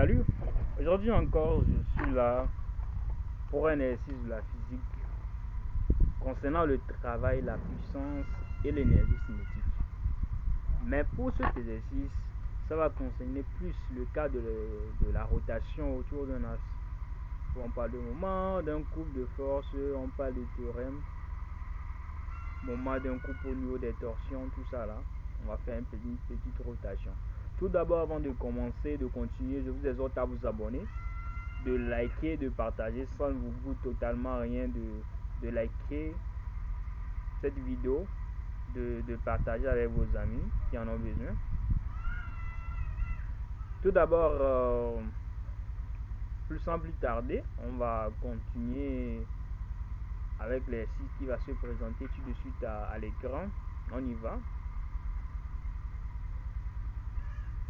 Salut, aujourd'hui encore je suis là pour un exercice de la physique concernant le travail, la puissance et l'énergie cinétique. Mais pour cet exercice, ça va concerner plus le cas de la rotation autour d'un axe. On parle de moment, d'un couple de force, on parle de théorème, moment d'un couple au niveau des torsions, tout ça là. On va faire une petite rotation. Tout d'abord, avant de commencer, de continuer, je vous exhorte à vous abonner, de liker, de partager. Ça ne vous coûte totalement rien de liker cette vidéo, de partager avec vos amis qui en ont besoin. Tout d'abord, sans plus tarder, on va continuer avec l'exercice qui va se présenter tout de suite à l'écran. On y va.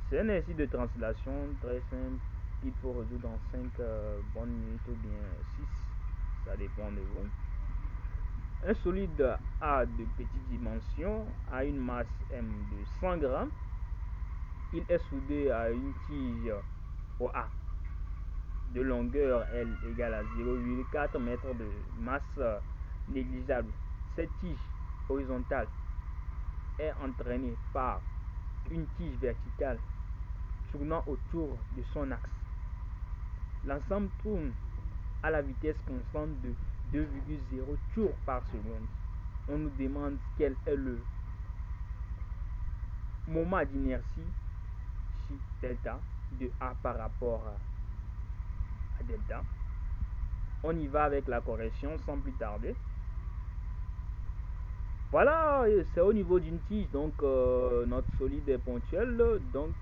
C'est un exercice de translation très simple qu'il faut résoudre en 5 bonnes minutes ou bien 6. Ça dépend de vous. Un solide A de petite dimension a une masse M de 100 grammes. Il est soudé à une tige OA de longueur L égale à 0,4 m de masse négligeable. Cette tige horizontale est entraînée par une tige verticale tournant autour de son axe. L'ensemble tourne à la vitesse constante de 2,0 tours par seconde. On nous demande quel est le moment d'inertie chez delta de A par rapport à delta. On y va avec la correction sans plus tarder. Voilà, c'est au niveau d'une tige, donc notre solide est ponctuel, donc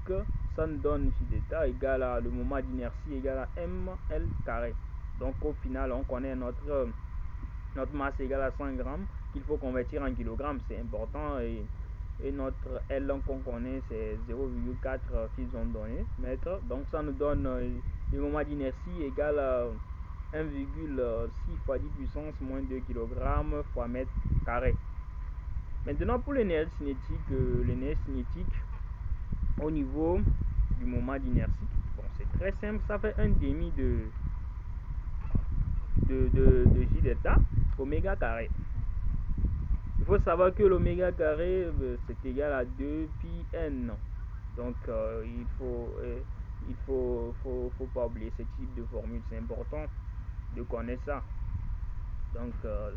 ça nous donne ici delta égale à le moment d'inertie égale à ml carré. Donc au final, on connaît notre masse égale à 100 grammes qu'il faut convertir en kilogrammes, c'est important, et notre L qu'on connaît c'est 0,4 qu'ils ont donné mètres. Donc ça nous donne le moment d'inertie égal à 1,6 fois 10 puissance moins 2 kg fois mètre carré. Maintenant pour l'énergie cinétique, au niveau du moment d'inertie, bon, c'est très simple, ça fait un demi de J delta oméga carré. Il faut savoir que l'oméga carré c'est égal à 2 pi n. Donc il faut pas oublier ce type de formule, c'est important de connaître ça. Donc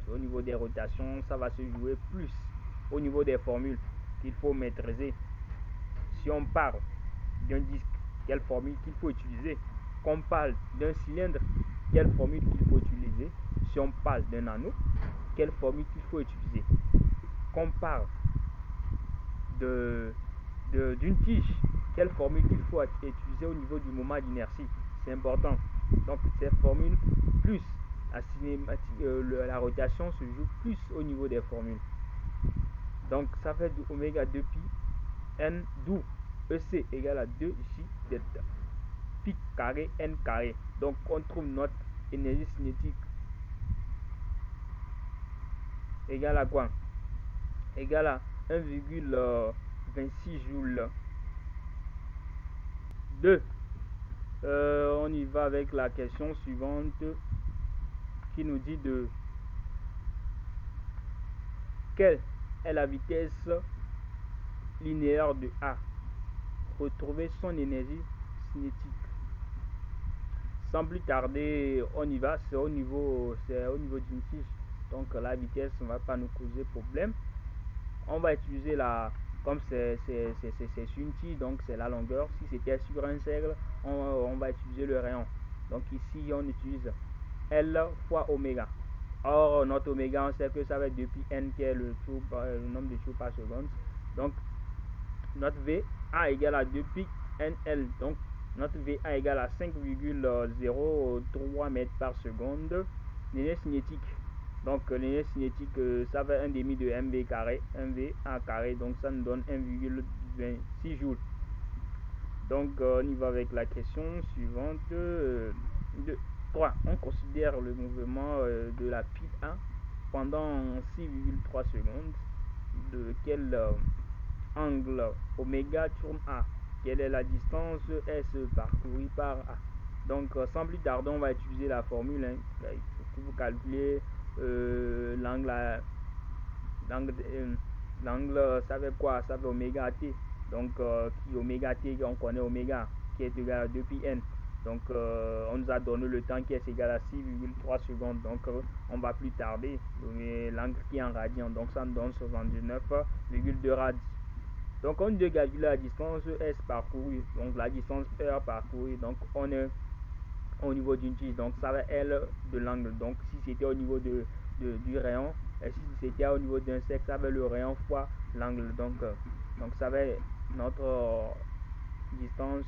au niveau des rotations, ça va se jouer plus au niveau des formules qu'il faut maîtriser. Si on parle d'un disque, quelle formule qu'il faut utiliser? Qu'on parle d'un cylindre, quelle formule qu'il faut utiliser? Si on parle d'un anneau, quelle formule qu'il faut utiliser? Qu'on parle d'une tige, quelle formule qu'il faut utiliser au niveau du moment d'inertie? C'est important. Donc ces formules plus la rotation se joue plus au niveau des formules. Donc ça fait du oméga 2 pi n, d'où EC égale à 2J delta pi carré n carré. Donc on trouve notre énergie cinétique égale à quoi? Égale à 1,26 joules. 2. On y va avec la question suivante qui nous dit de quelle est la vitesse linéaire de A. Retrouver son énergie cinétique. Sans plus tarder, on y va, c'est au niveau d'une tige. Donc la vitesse ne va pas nous causer problème. On va utiliser comme c'est sur une tige, donc c'est la longueur. Si c'était sur un cercle, on va utiliser le rayon. Donc ici, on utilise L fois oméga. Or, notre oméga, on sait que ça va être 2 pi n qui est le nombre de tours par seconde. Donc, notre V A égale à 2 pi nl. Donc, notre VA égale à 5,03 mètres par seconde. L'énergie cinétique. Donc, l'énergie cinétique, ça va un demi de mv carré, mv a carré. Donc, ça nous donne 1,26 joules. Donc, on y va avec la question suivante. 3. On considère le mouvement de la pile A pendant 6,3 secondes. De quel angle oméga tourne A? quelle est la distance S parcourue par A. Donc, sans plus tarder, on va utiliser la formule pour calculer l'angle. L'angle, ça fait quoi? Ça fait oméga t. Donc, oméga t, on connaît oméga qui est égal à 2 pi n. Donc, on nous a donné le temps qui est égal à 6,3 secondes. Donc, on va plus tarder. L'angle qui est en radian. Donc, ça nous donne 79,2 radians. Donc, on doit calculer la distance S parcourue. Donc, la distance R parcourue. Donc, on est au niveau d'une tige. Donc, ça va L de l'angle. Donc, si c'était au niveau du rayon, et si c'était au niveau d'un cercle, ça va le rayon fois l'angle. Donc ça va notre distance,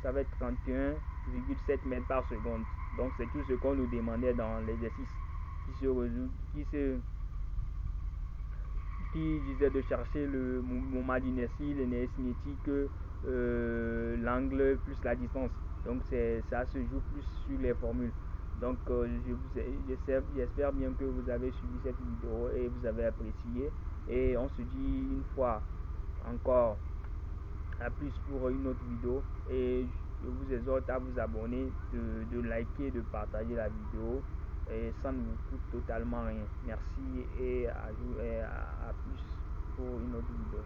ça va être 31,7 mètres par seconde. Donc, c'est tout ce qu'on nous demandait dans l'exercice qui disait de chercher le moment d'inertie, l'énergie cinétique, l'angle plus la distance. Donc ça se joue plus sur les formules. Donc j'espère bien que vous avez suivi cette vidéo et vous avez apprécié. Et on se dit une fois encore à plus pour une autre vidéo. Et je vous exhorte à vous abonner, de liker, de partager la vidéo. Et ça ne vous coûte totalement rien. Merci et à plus pour une autre vidéo.